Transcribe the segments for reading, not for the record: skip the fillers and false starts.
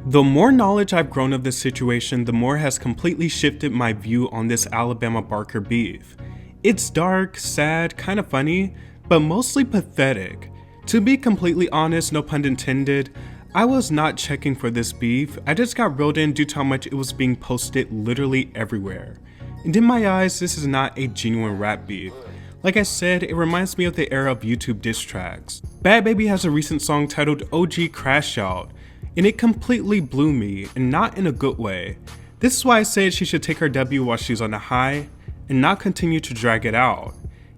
The more knowledge I've grown of this situation, the more it has completely shifted my view on this Alabama Barker beef. It's dark, sad, kind of funny, but mostly pathetic. To be completely honest, no pun intended, I was not checking for this beef. I just got reeled in due to how much it was being posted literally everywhere. And in my eyes, this is not a genuine rap beef. Like I said, it reminds me of the era of YouTube diss tracks. Bhad Bhabie has a recent song titled OG Crash Out, and it completely blew me, and not in a good way. This is why I said she should take her W while she's on a high, and not continue to drag it out.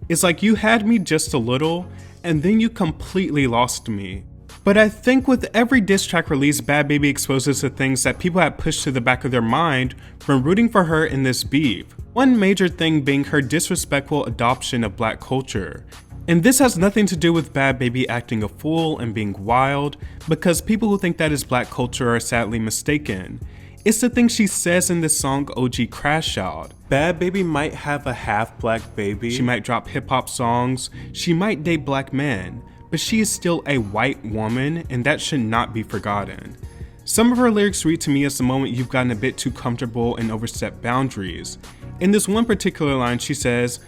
It's like you had me just a little, and then you completely lost me. But I think with every diss track release, Bhad Bhabie exposes the things that people had pushed to the back of their mind from rooting for her in this beef. One major thing being her disrespectful adoption of black culture. And this has nothing to do with Bhad Bhabie acting a fool and being wild, because people who think that is black culture are sadly mistaken. It's the thing she says in this song OG Crash Out. Bhad Bhabie might have a half black baby, she might drop hip hop songs, she might date black men, but she is still a white woman, and that should not be forgotten. Some of her lyrics read to me as the moment you've gotten a bit too comfortable and overstepped boundaries. In this one particular line she says,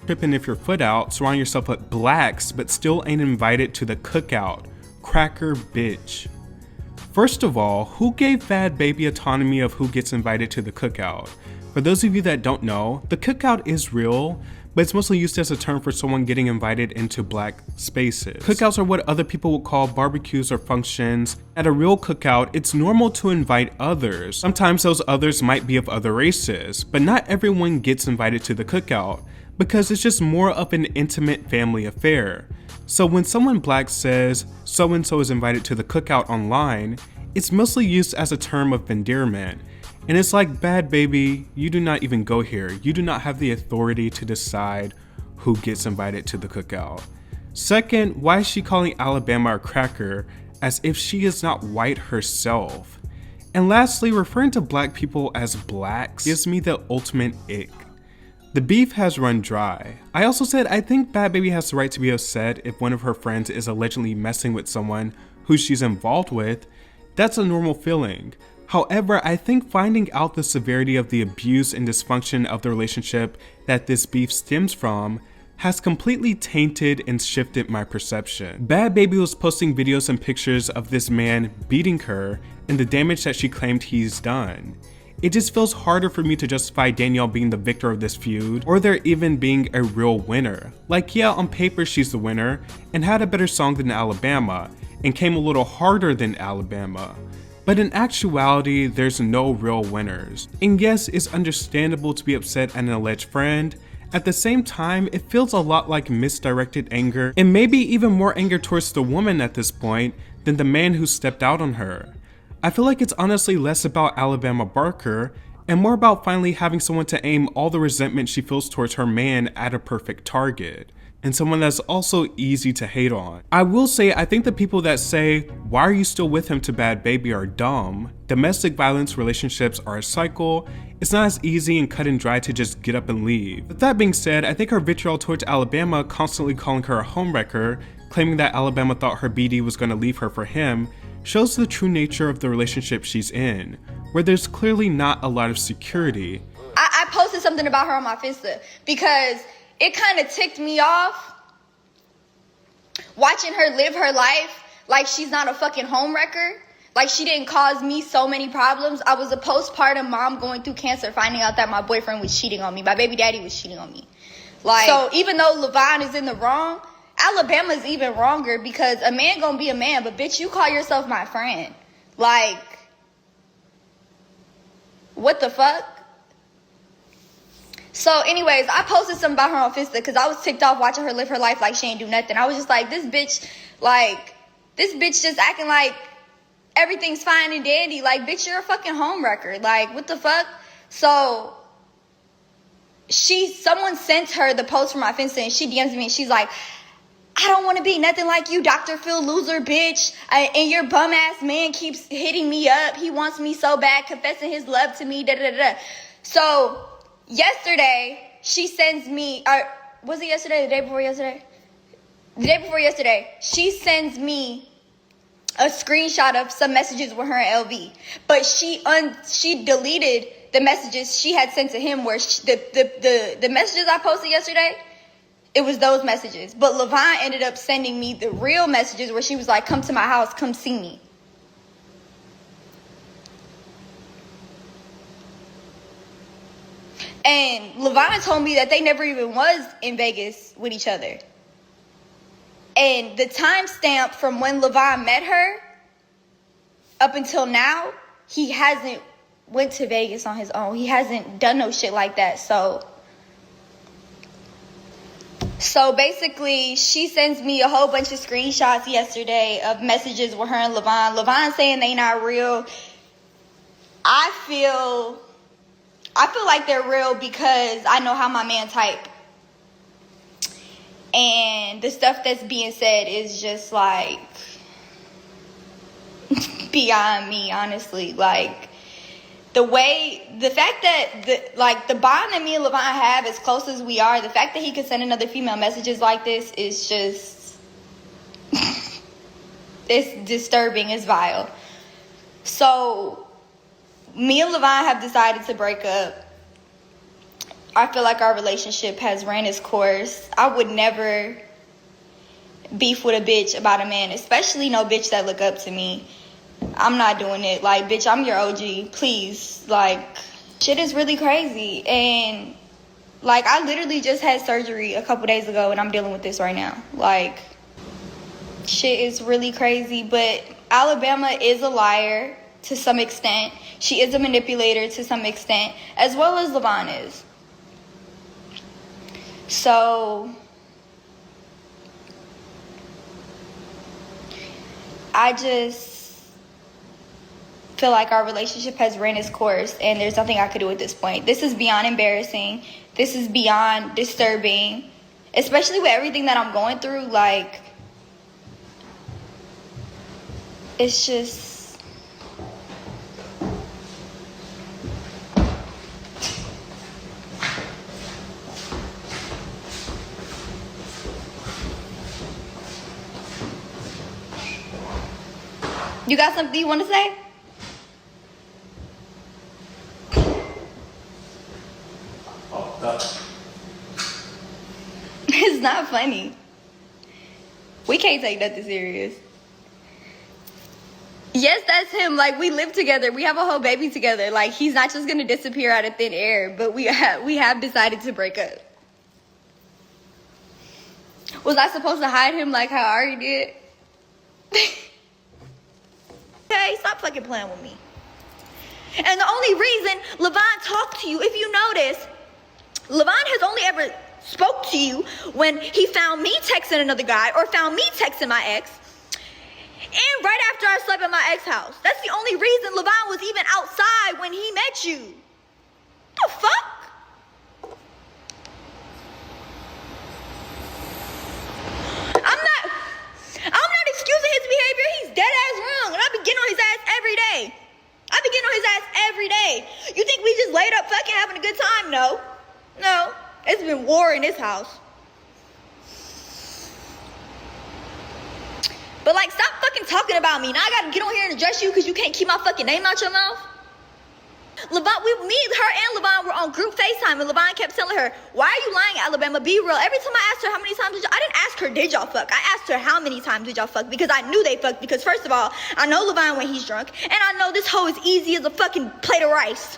"Trippin' if your foot out, surround yourself with blacks, but still ain't invited to the cookout. Cracker bitch." First of all, who gave Bhad Bhabie autonomy of who gets invited to the cookout? For those of you that don't know, the cookout is real, but it's mostly used as a term for someone getting invited into black spaces. Cookouts are what other people would call barbecues or functions. At a real cookout, it's normal to invite others. Sometimes those others might be of other races, but not everyone gets invited to the cookout, because it's just more of an intimate family affair. So when someone black says, so-and-so is invited to the cookout online, it's mostly used as a term of endearment. And it's like, Bhad Bhabie, you do not even go here. You do not have the authority to decide who gets invited to the cookout. Second, why is she calling Alabama a cracker as if she is not white herself? And lastly, referring to black people as blacks gives me the ultimate ick. The beef has run dry. I also said I think Bhad Bhabie has the right to be upset if one of her friends is allegedly messing with someone who she's involved with. That's a normal feeling. However, I think finding out the severity of the abuse and dysfunction of the relationship that this beef stems from has completely tainted and shifted my perception. Bhad Bhabie was posting videos and pictures of this man beating her and the damage that she claimed he's done. It just feels harder for me to justify Danielle being the victor of this feud, or there even being a real winner. Like, yeah, on paper she's the winner, and had a better song than Alabama, and came a little harder than Alabama. But in actuality, there's no real winners. And yes, it's understandable to be upset at an alleged friend. At the same time, it feels a lot like misdirected anger, and maybe even more anger towards the woman at this point than the man who stepped out on her. I feel like it's honestly less about Alabama Barker and more about finally having someone to aim all the resentment she feels towards her man at a perfect target, and someone that's also easy to hate on. I will say I think the people that say, "Why are you still with him?" to Bhad Bhabie are dumb. Domestic violence relationships are a cycle. It's not as easy and cut and dry to just get up and leave. With that being said, I think her vitriol towards Alabama, constantly calling her a homewrecker, claiming that Alabama thought her BD was going to leave her for him, shows the true nature of the relationship she's in, where there's clearly not a lot of security. I posted something about her on my Finsta because it kind of ticked me off watching her live her life like she's not a fucking homewrecker. Like she didn't cause me so many problems. I was a postpartum mom going through cancer, finding out that my boyfriend was cheating on me. My baby daddy was cheating on me. So even though Levon is in the wrong, Alabama's even wronger because a man gonna be a man, but bitch, you call yourself my friend. Like, what the fuck? So anyways, I posted something about her on Finsta because I was ticked off watching her live her life like she ain't do nothing. I was just like, this bitch just acting like everything's fine and dandy. Like, bitch, you're a fucking homewrecker. Like, what the fuck? So someone sent her the post from my Finsta and she DMs me and she's like, I don't want to be nothing like you, Dr. Phil loser, bitch. And your bum ass man keeps hitting me up. He wants me so bad, confessing his love to me, da da da. So yesterday, she sends me, was it yesterday, the day before yesterday? The day before yesterday, she sends me a screenshot of some messages with her and LV, but she deleted the messages she had sent to him where the messages I posted yesterday, it was those messages. But Levine ended up sending me the real messages where she was like, come to my house, come see me. And Levine told me that they never even was in Vegas with each other. And the timestamp from when Levine met her up until now, he hasn't went to Vegas on his own. He hasn't done no shit like that. So basically, she sends me a whole bunch of screenshots yesterday of messages with her and Levine. Levine saying they not real. I feel like they're real because I know how my man type. And the stuff that's being said is just like beyond me, honestly. Like the fact that the bond that me and Levine have, as close as we are, the fact that he could send another female messages like this is just it's disturbing, it's vile. So me and Levine have decided to break up. I feel like our relationship has ran its course. I would never beef with a bitch about a man, especially no bitch that look up to me. I'm not doing it. Like, bitch, I'm your OG. Please. Like, shit is really crazy. And, like, I literally just had surgery a couple days ago and I'm dealing with this right now. Like, shit is really crazy. But Alabama is a liar to some extent. She is a manipulator to some extent, as well as Levine is. So I just feel like our relationship has ran its course and there's nothing I could do at this point. This is beyond embarrassing. This is beyond disturbing, especially with everything that I'm going through. Like, it's just... You got something you want to say? It's not funny. We can't take nothing serious. Yes, that's him. Like, we live together. We have a whole baby together. Like, he's not just going to disappear out of thin air. But we have decided to break up. Was I supposed to hide him like how I already did? Okay, stop fucking playing with me. And the only reason Levine talked to you, if you notice, Levine has only ever spoke to you when he found me texting another guy or found me texting my ex. And right after I slept at my ex's house. That's the only reason Levine was even outside when he met you. What the fuck? I'm not excusing his behavior. He's dead ass wrong. And I be getting on his ass every day. You think we just laid up fucking having a good time? No. It's been war in this house. But like, stop fucking talking about me. Now I gotta get on here and address you because you can't keep my fucking name out your mouth. Her and Levine were on group FaceTime, and Levine kept telling her, why are you lying, Alabama? Be real. Every time I asked her how many times I didn't ask her, did y'all fuck? I asked her how many times did y'all fuck, because I knew they fucked. Because first of all, I know Levine when he's drunk, and I know this hoe is easy as a fucking plate of rice.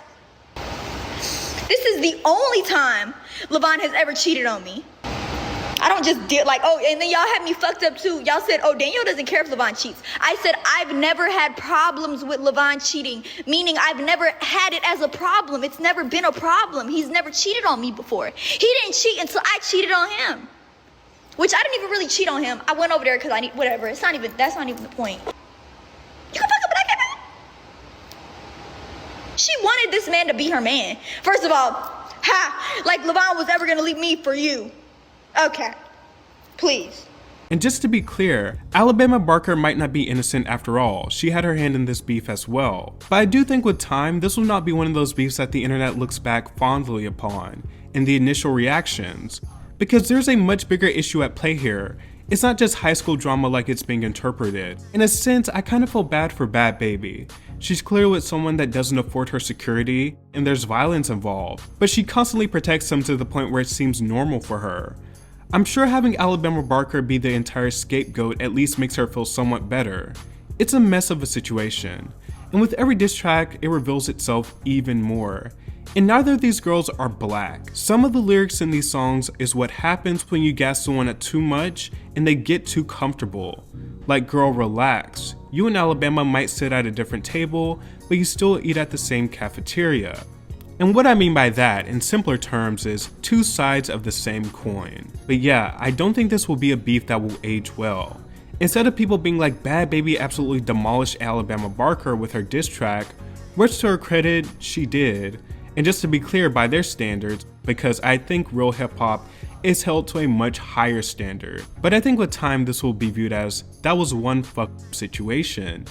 This is the only time Levine has ever cheated on me. I don't just and then y'all had me fucked up too. Y'all said, oh, Danielle doesn't care if Levine cheats. I said, I've never had problems with Levine cheating, meaning I've never had it as a problem. It's never been a problem. He's never cheated on me before. He didn't cheat until I cheated on him, which I didn't even really cheat on him. I went over there because I need, whatever. That's not even the point. You can fuck up, but I can't. She wanted this man to be her man. First of all, like Levine was ever going to leave me for you. Okay, please. And just to be clear, Alabama Barker might not be innocent after all. She had her hand in this beef as well. But I do think with time, this will not be one of those beefs that the internet looks back fondly upon in the initial reactions, because there's a much bigger issue at play here, It's not just high school drama like it's being interpreted. In a sense, I kind of feel bad for Bhad Bhabie. She's clearly with someone that doesn't afford her security, and there's violence involved, but she constantly protects him to the point where it seems normal for her. I'm sure having Alabama Barker be the entire scapegoat at least makes her feel somewhat better. It's a mess of a situation, and with every diss track, it reveals itself even more. And neither of these girls are black. Some of the lyrics in these songs is what happens when you gas someone up too much and they get too comfortable. Like, girl, relax. You and Alabama might sit at a different table, but you still eat at the same cafeteria. And what I mean by that, in simpler terms, is two sides of the same coin. But yeah, I don't think this will be a beef that will age well. Instead of people being like, Bhad Bhabie absolutely demolished Alabama Barker with her diss track, which to her credit, she did. And just to be clear, by their standards, because I think real hip hop is held to a much higher standard. But I think with time this will be viewed as, that was one fucked up situation.